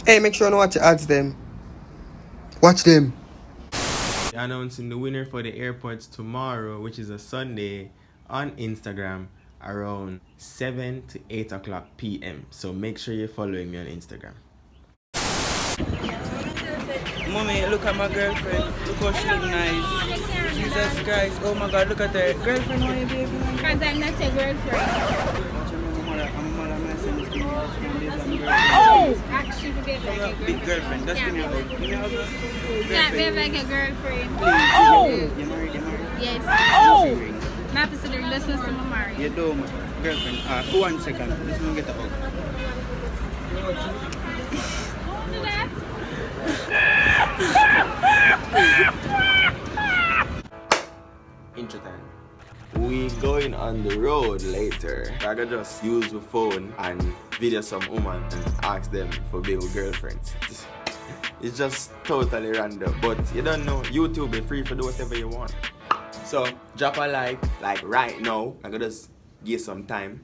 Hey, make sure you watch the ads them. Watch them. Announcing the winner for the airports tomorrow, which is a Sunday, on Instagram around 7 to 8 o'clock p.m. So make sure you're following me on Instagram. Mommy, look at my girlfriend. Look how she look nice. Jesus Christ. Oh my God, look at her. Girlfriend, why you baby? Because I'm not your girlfriend. Oh! Actually, we behave like a girlfriend. Big girlfriend. That's give me a hug. Give me a hug. Yeah, behave like a girlfriend. Oh! You married? Yes. Oh! Not to the lessons to my marriage. You do, girlfriend. For 1 second. Let's not get a hug. Don't do that. Intro time. We going on the road later. I can just use the phone and video some woman and ask them for being girlfriends. It's just totally random. But you don't know, YouTube is free for do whatever you want. So drop a like right now. I can just give some time.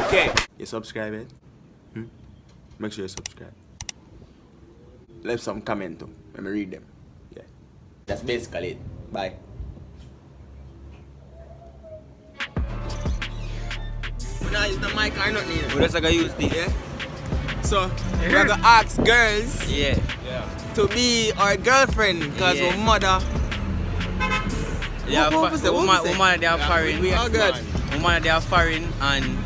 Okay, you subscribe it? Make sure you subscribe. Leave some comment too. Let me read them. Yeah. That's basically it. Bye. We're not using the mic or nothing. We're just gonna use this. Yeah? So, we're gonna ask girls to be our girlfriend because our mother. Yeah, woman they are foreign. We are good. Woman they are foreign and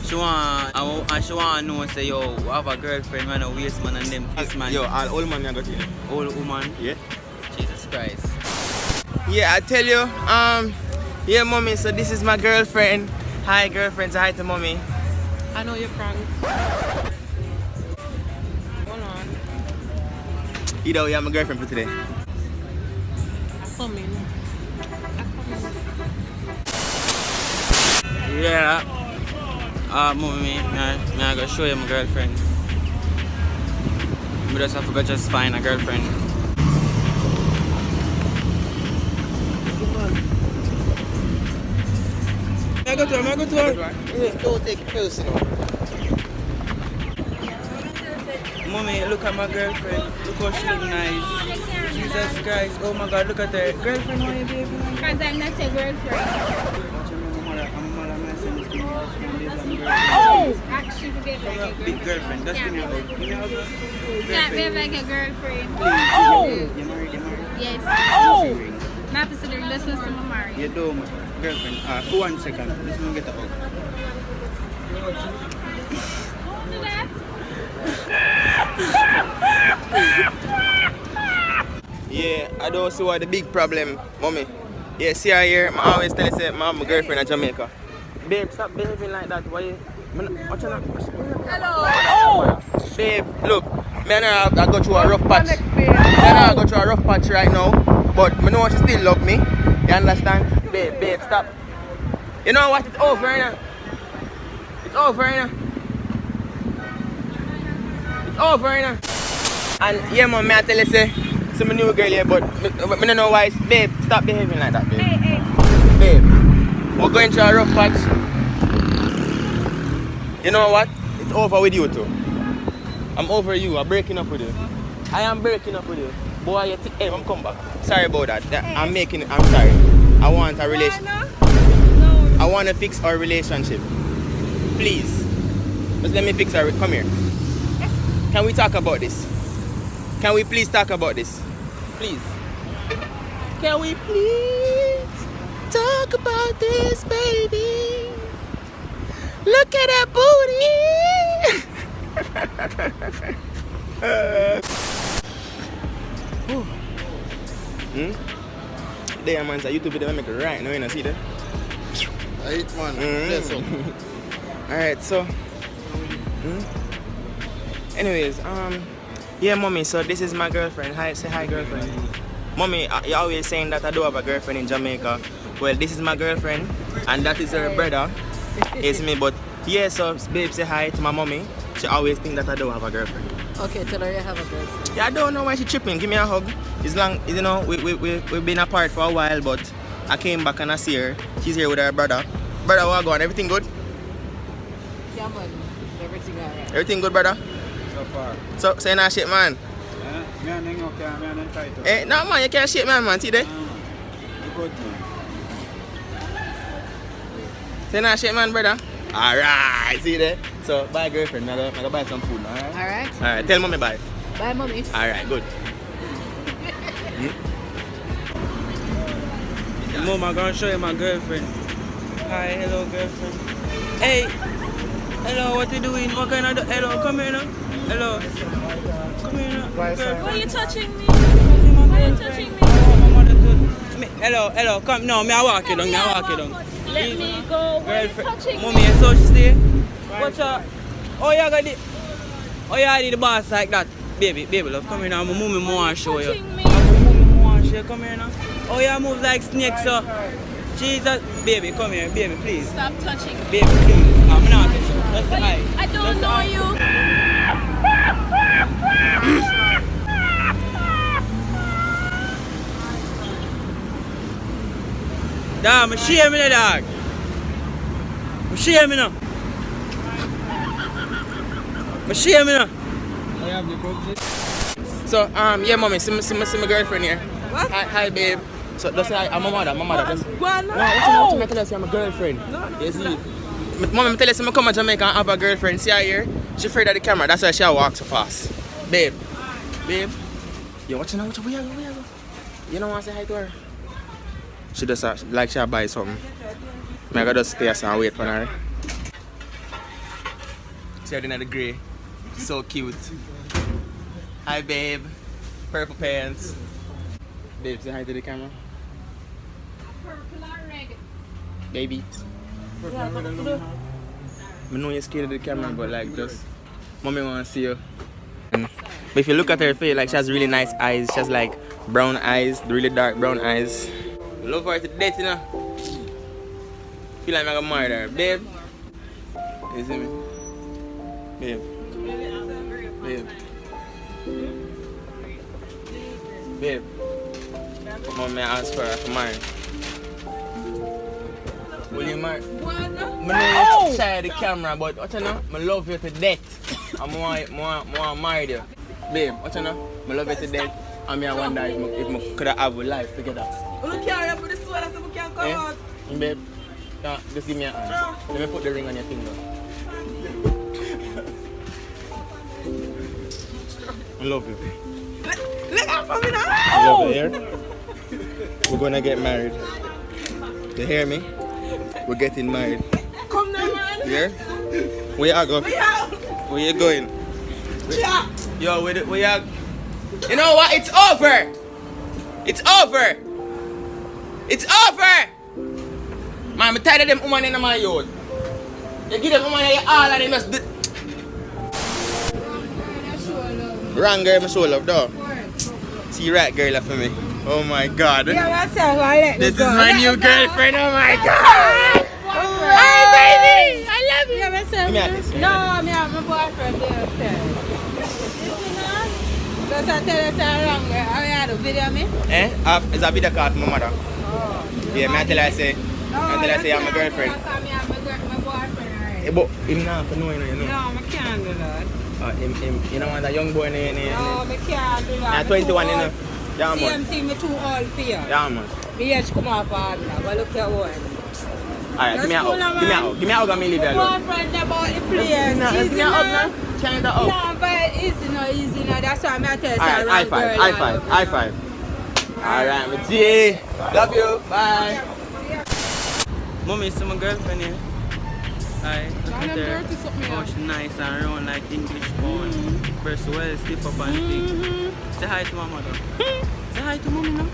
she want to know say yo, we have a girlfriend man, a waste man and them kiss man. Yo, all old man you got here. Old woman. Yeah. Jesus Christ. Yeah, I tell you, yeah, mommy. So this is my girlfriend. Hi, girlfriend. Say hi to mommy. I know you're prank. Hold on. You know, you're my girlfriend for today. I'm coming. Yeah. Mommy, I gotta show you my girlfriend. We just have to go just find a girlfriend. I go to her. Don't take it personal. Mommy, look at my girlfriend. Look how she look nice. Jesus Christ. Oh my God, look at her. Girlfriend, why you baby? Because I'm not your girlfriend. Oh! Actually, we behave like a girlfriend. Big girlfriend. That's give me a hug. Give me a hug. Yeah, behave like a girlfriend. Oh! You married? Yes. Oh! Not to the lessons to my marriage. You do, girlfriend. For 1 second. Let's not get a hug. Don't do that. Yeah, I don't see what the big problem, mommy. Yeah, see her here. I always tell her say I have my girlfriend in Jamaica. Babe, stop behaving like that. Why you? What you not? Hello. Oh! Babe, look. Me and her I go through a rough patch. Me and her I go through a rough patch right now. But I know she still love me. You understand? Babe, stop. You know what? It's over now. It's over now. It's over now. And yeah, mom, I tell you say, it's my new girl here, but I don't know why. Babe, stop behaving like that, babe. Hey. Babe, we're going through a rough patch. You know what? It's over with you too. I'm over you. I'm breaking up with you. I am breaking up with you. Boy, you hey, I'm come back. Sorry about that. I'm sorry. I want a relation. I want to fix our relationship. Please. Just let me fix our. Come here. Can we talk about this? Can we please talk about this? Please. Can we please talk about this, baby? Look at that booty. There, man, so YouTube video make it right now, you know, see that? Right, man. Yes, sir. Alright, so anyways, yeah, mommy, so this is my girlfriend. Hi, say hi, girlfriend. Mommy, you're always saying that I do have a girlfriend in Jamaica. Well, this is my girlfriend, and that is her brother. It's me, but yeah, so babe, say hi to my mommy. She always think that I do have a girlfriend. Okay, tell her you have a girlfriend. Yeah, I don't know why she tripping. Give me a hug. It's long, you know, we've been apart for a while, but I came back and I see her. She's here with her brother. Brother, what going? Everything good? Yeah, man. Everything alright. Everything good, brother? So far. So you not shit, man? Me and hang up here, me and entitled. Eh, no, man, you can't shit, man. See there? You good, man. So you not shit, man, brother? Alright, see there? So, buy a girlfriend. I'm gonna buy some food, alright? Alright. Alright, tell mommy bye. Bye, mommy. Alright, good. Mom, I'm gonna show you my girlfriend. Hi, hello, girlfriend. Hey, hello, what you doing? What kind of hello? Come here now. Hello. Come here now. Why are you touching me? Why Why are you touching me? Hello, come. No, me I walk you down. Me I walk you down. Let me go. Why are you touching Mommy, me? so she stay. Watch out. Oh, you got the. Oh, you did the boss like that. Baby, love, come here now. My mommy want to show you. Touching me. My mommy want to show you. Come here now. Oh, you move like snakes, so. Jesus, baby, come here, baby, please. Stop touching me. Baby, please. I'm not touching you. That's the eye. I don't know you. Dog, I'm shaming the dog. I'm shaming her. I'm shaming her. So, yeah, mommy, see my girlfriend here. What? Hi, babe. So, that's why I'm my mother. Just, One. no, what you tell us? I'm a girlfriend. You see? Mommy, tell us I'm come to Jamaica and have a girlfriend. See her here? She afraid of the camera. That's why she walks so fast. Babe. Yo, what you know? Where you go? You don't want to say hi to her? She just like she'll buy something. I gotta just stay and wait for her. She's in the grey. So cute. Hi, babe. Purple pants. Babe, say hi to the camera. Purple or red? Baby. I know you're scared of the camera, but like just mommy wanna see you. But if you look at her face, like she has really nice eyes. She has like brown eyes, really dark brown eyes. Love her to death, you know. Feel like I'm gonna marry her, babe. You see me? Babe. Babe. Mom may ask for her to marry. Will you marry? I know you're shy of the camera, but what you know? I love you to death. I want to marry you. Babe, what you know? I love you to death. And I wonder if we could have a life together. Look here, put the sword so we can come out. Babe, just give me a hand. Let me put the ring on your finger. I love you. Look out for me now. I love you, here. We're gonna get married. You hear me? We're getting married. Come now, man. Yeah? Where you go? Yeah. Where you going? Yeah. Yo, where you? You know what? It's over. It's over. It's over. Man, I'm tired of them women in my yard. You give them women all and they must do. Wrong girl, I show love, though. See right girl for me. Oh my god. This is my new girlfriend. Oh my god. Hi baby. I love you. Give me a kiss. No, I have my boyfriend there. Because I tell you I'm wrong. I had a video me. It's a video call from my mother. Yeah, I tell her I say I'm my girlfriend. I'm my boyfriend already. But him not for knowing, you know. No, I can't do that. You know, want a young boy in No, I can't do that. 21, you know. Yeah, Same man. thing, me too old for you. Yeah, man. Me age come off hard now, but look at one. Alright, give me a hug. Give me a hug and me leave you alone. Boyfriend about the place. Give me a hug now. Can't the hug. No, but easy now. That's why I'm tell you. Alright, high five. Alright, my G. Love you. Bye. Mommy, see my girlfriend here. Hi, look at her. Oh, she's nice and round like English bone. Breast well stiff up and thick. Say hi to my mother. Say hi to mommy now.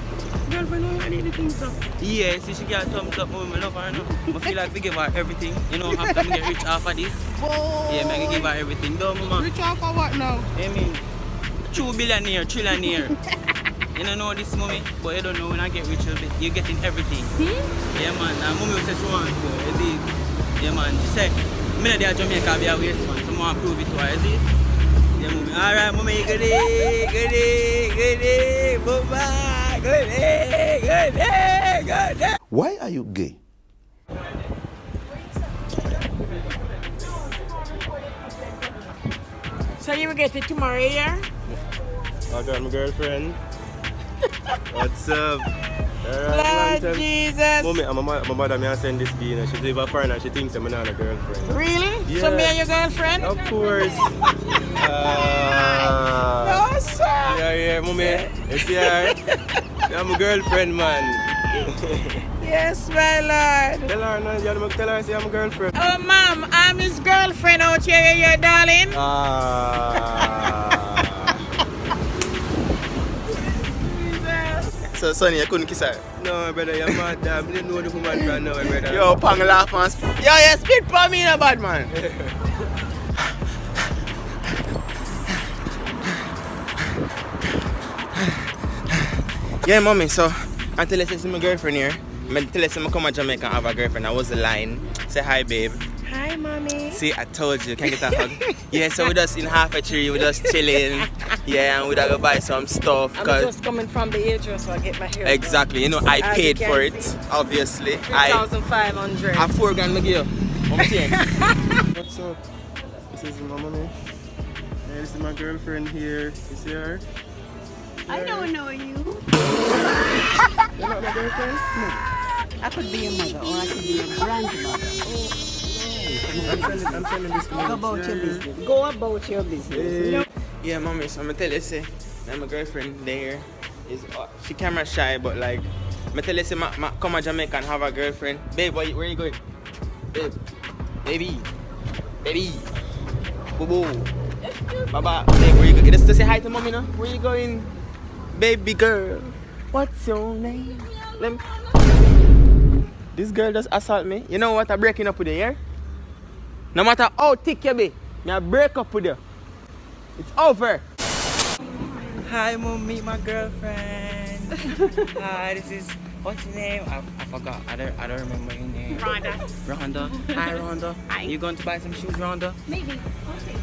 Girlfriend, how you need the things up? Yeah, see she get a thumbs up, mommy, I love her now. I feel like we give her everything. You know, after I get rich off of this. Yeah, I give her everything. Though, mama. Rich off of what now? I mean, 2 billionaire, trillionaire. You don't know this, mommy, but you don't know when I get rich, you're getting everything. Yeah, man. And mommy will say she wants to, you see? Yeah, man. She said, I'm not there Jamaica, be a waste, man. So I want to prove it to her, you see? Yeah, mommy. Alright, mommy, good day, bye-bye, good day. Why are you gay? So you will get it tomorrow, yeah? I got my girlfriend. What's up? Lord Jesus. Mommy, my mother me send this to you know. She live a foreigner and she thinks I'm not a girlfriend. Really? Yeah. So me and your girlfriend? Of course. No, sir. Yeah, mommy. You see her? I'm a girlfriend, man. Yes, my lord. Tell her, no, you tell her, say I'm a girlfriend. Oh, mom, I'm his girlfriend out here, yeah, darling. So, Sonny, you couldn't kiss her? No, brother, you're mad. I didn't know the woman right now, brother. Yo, pang laugh and yo, you spit for me, no bad man. Yeah, mommy, so until I say my girlfriend here, until I say I come to Jamaica and have a girlfriend, I was the line. Say hi, babe. Hi, mommy. See, I told you, can I get a hug? Yeah, so we just in half a tree, we just chilling. Yeah, and we go buy some stuff. I'm just coming from the hairdresser, so I get my hair done. Exactly, you know, I As paid you for can it, see. obviously. 3,500. I 4 grand I give you. What's up? This is my mommy. Yeah, this is my girlfriend here. You see her? I don't know you. You're not my girlfriend? I could be your mother or I could be your grandmother. I'm sending this to my Go about your business. Go about your business. Yeah, mommy, so I'm gonna tell you, say, my girlfriend there is, she camera shy, but like, I tell you, say, come to Jamaica and have a girlfriend. Babe, where you going? Babe, baby, boo boo. Baba, babe, where you going? Just to say hi to mommy, no? Where you going? Baby girl, what's your name? Let me... This girl just assault me. You know what? I'm breaking up with you, yeah? No matter how thick you be, I break up with you. It's over. Hi, mom, meet my girlfriend. Hi, this is, what's your name? I forgot. I don't remember your name. Rhonda. Hi, Rhonda. Hi. You going to buy some shoes, Rhonda? Maybe. I'll see.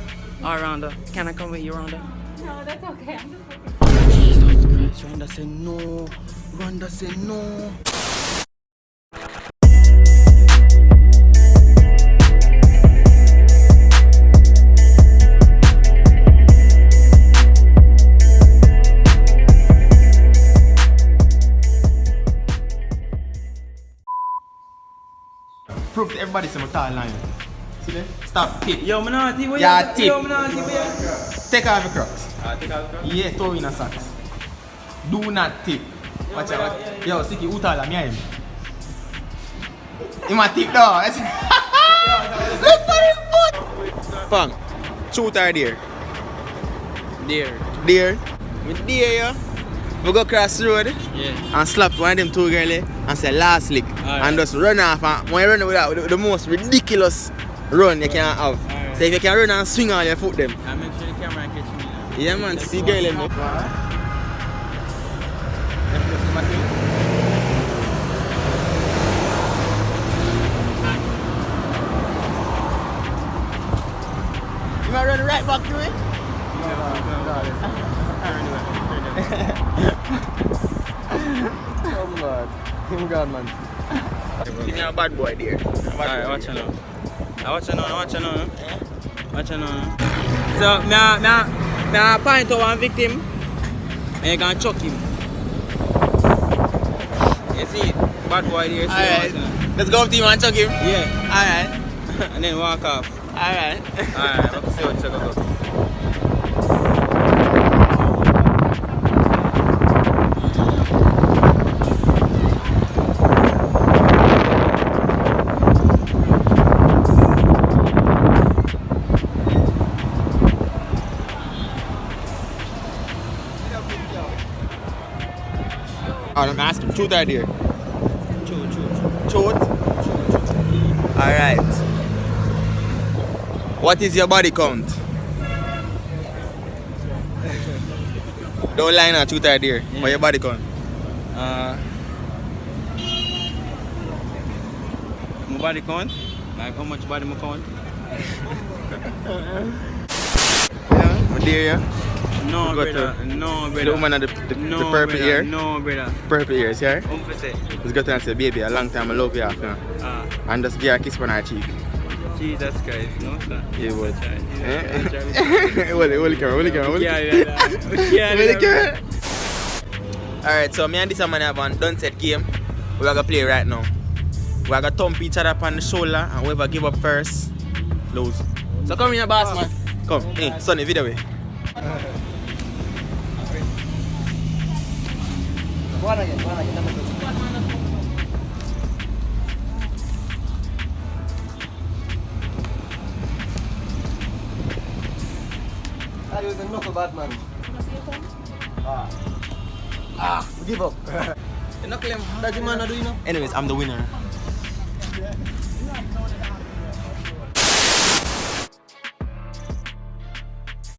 Oh, Rhonda. Can I come with you, Rhonda? No, that's okay. I'm just looking. Jesus Christ, Rhonda said no. Rhonda said no. Prove to everybody some tall line. See there? Stop tip. Yo, Manati, where Yeah, tip. Yo, Manati, where Take off your crocs. take out the Yeah, throw in a socks. Do not tip. Watch out. Yo, Siki, who tall am I? Him a tip though. Look for his foot. Pang, shoot her there. There. With there, yeah. We go cross the road Yeah. and slap one of them two girls and say last lick. Alright. And just run off. And when you run with that, the most ridiculous run you can have. Alright. So if you can run and swing on your foot them. I make sure the camera catch me now. Yeah man, see girl in me. You might run right back to it? Oh God. God man. Give me a bad boy there. Alright, watch you now. Watch you now. So, me point out one victim and you can chuck him. You see, bad boy there. Alright. Let's go up to him and chuck him. Yeah. Alright. And then walk off. Alright. Alright, let's see what's going on. Alright, I'm asking. Truth or dare? Shoot. Truth. Alright. What is your body count? Don't lie now, truth or dare. What your body count? My body count? Like how much body I count? Yeah, I dare you. No, Go brother. to- No, The brother. woman at the No, purple brother. ear. No, brother. Purple ears, yeah? Say. Let's go to her and say, baby, a long time I love you, you know? And just give her a kiss on her cheek. Jesus Christ, no sir. Yeah, boy. Yeah, Hold the camera. yeah. Alright, so me and this man have an done set game. We're gonna play right now. We're gonna thump each other upon the shoulder and whoever give up first, lose. So come here, boss man. Come, hey, Sonny, video way. One again. I was a knuckle bad man. Give up. Anyways, I'm the winner.